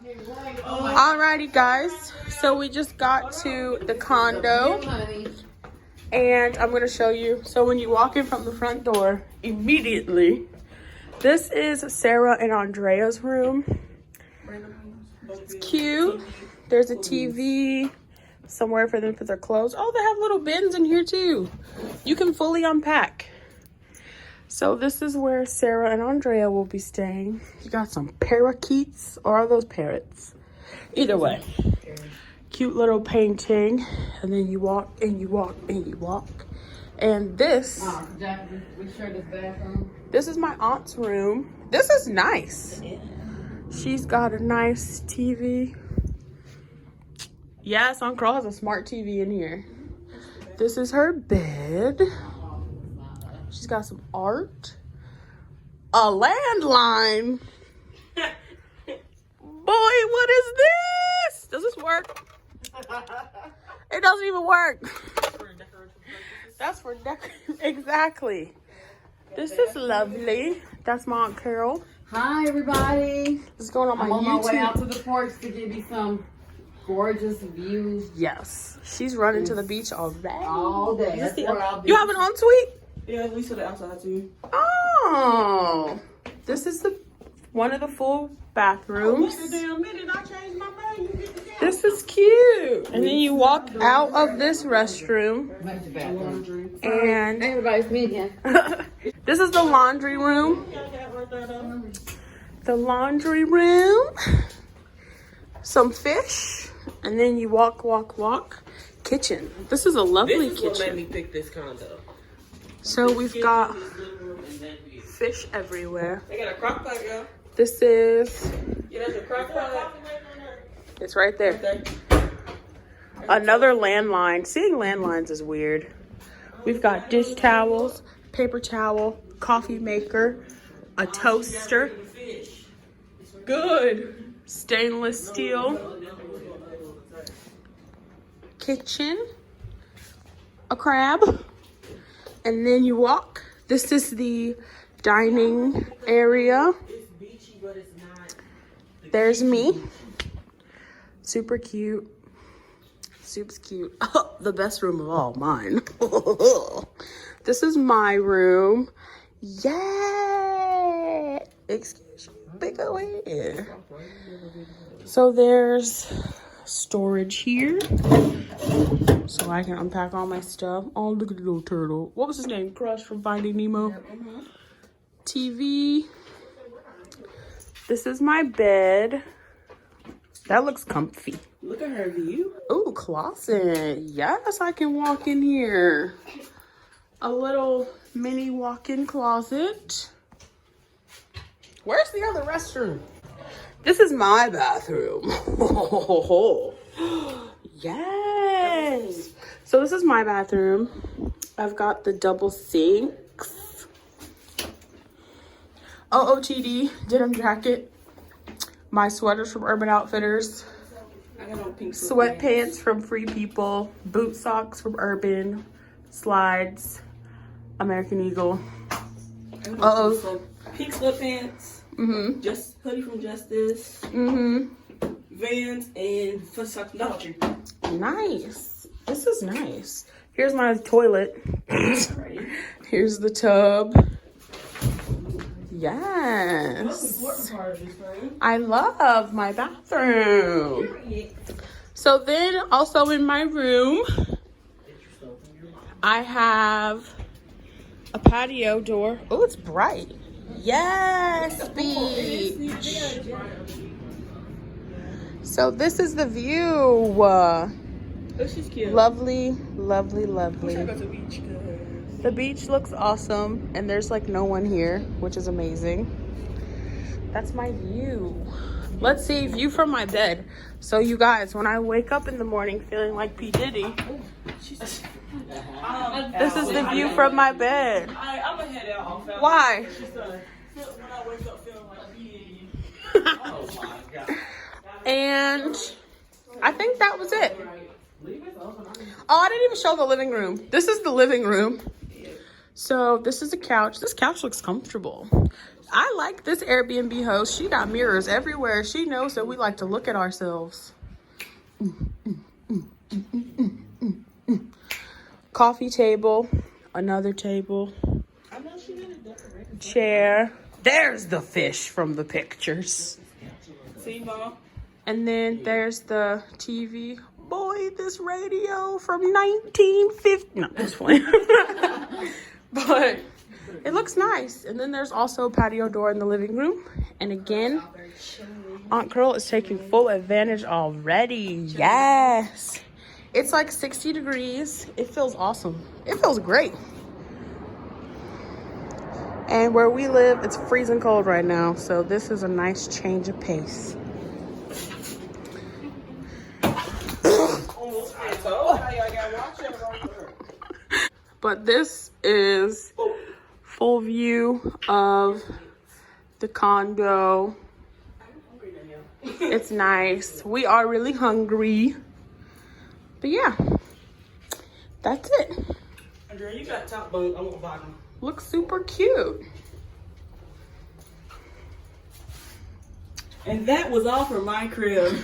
Alrighty, guys. So we just got to the condo, and I'm gonna show you. So when you walk in from the front door, immediately, this is Sarah and Andrea's room. It's cute. There's a TV, somewhere for them to put their clothes. Oh, they have little bins in here too. You can fully unpack. So this is where Sarah and Andrea will be staying. You got some parakeets, or are those parrots? Either way. Cute little painting. And then you walk and you walk and you walk. And this is my aunt's room. This is nice. She's got a nice TV. Yes, Aunt Carl has a smart TV in here. This is her bed. She's got some art. A landline. Boy, what is this? Does this work? It doesn't even work. That's for decorating. Exactly. This is lovely. That's my Aunt Carol. Hi, everybody. What's going on? I'm on my way out to the porch to give you some gorgeous views. Yes. She's running to the beach already. All day. That's where I'll be. You have an ensuite? Yeah, at least to the outside too. Oh. This is one of the full bathrooms. Wait a damn minute, I changed my mind. You get the This is cute. And then you walk out of this restroom. And Everybody's meeting. this is the laundry room. The laundry room. Some fish. And then you walk. Kitchen. This is a lovely This is what made kitchen. me pick this condo. So we've got fish everywhere. They got a crock pot, girl. This is, Yeah, that's a crock pot. it's right there. Another landline. Seeing landlines is weird. We've got dish towels, paper towel, coffee maker, a toaster. Good. Stainless steel. Kitchen. A crab. And then you walk. This is the dining area. There's me. Super cute. Soup's cute. The best room of all, mine. This is my room. Yeah. Excuse me. Go ahead. So there's storage here. So I can unpack all my stuff. Oh, look at the little turtle. What was his name? Crush from Finding Nemo. TV. This is my bed. That looks comfy. Look at her view. Ooh, closet. Yes, I can walk in here. A little mini walk-in closet. Where's the other restroom? This is my bathroom. Yes. So this is my bathroom. I've got the double sinks. OOTD denim jacket. My sweaters from Urban Outfitters. I got on pink Sweatpants from Free People. Boot socks from Urban. Slides. American Eagle. Pink sweatpants. Mm-hmm. Just hoodie from Justice. Mm-hmm. Vans and Fuss Dollar Tree. Nice. This is nice. Here's my toilet. Here's the tub. Yes. I love my bathroom. So then also in my room, I have a patio door. Oh, it's bright. Yes, beach. So this is the view. Oh, she's cute. Lovely, lovely, lovely. I go to the beach. The beach looks awesome, and there's like no one here, which is amazing. That's my view. Let's see, view from my bed. So you guys, when I wake up in the morning feeling like P. Diddy, this is the view from my bed. I'm gonna head out. Why? When I wake up feeling like P. Oh my God. And I think that was it. Oh, I didn't even show the living room. This is the living room. So this is a couch. This couch looks comfortable. I like this Airbnb host. She got mirrors everywhere. She knows that we like to look at ourselves. Coffee table, another table, chair. There's the fish from the pictures. See, Mom? And then there's the TV. Boy, this radio from 1950. No, that's funny. But it looks nice. And then there's also a patio door in the living room. And again, Aunt Curl is taking full advantage already. Yes. It's like 60 degrees. It feels awesome. It feels great. And where we live, it's freezing cold right now. So this is a nice change of pace. But this is full view of the condo. It's nice. We are really hungry. But yeah, that's it. Girl, you got top bunk. I want bottom. Looks super cute. And that was all for my crib.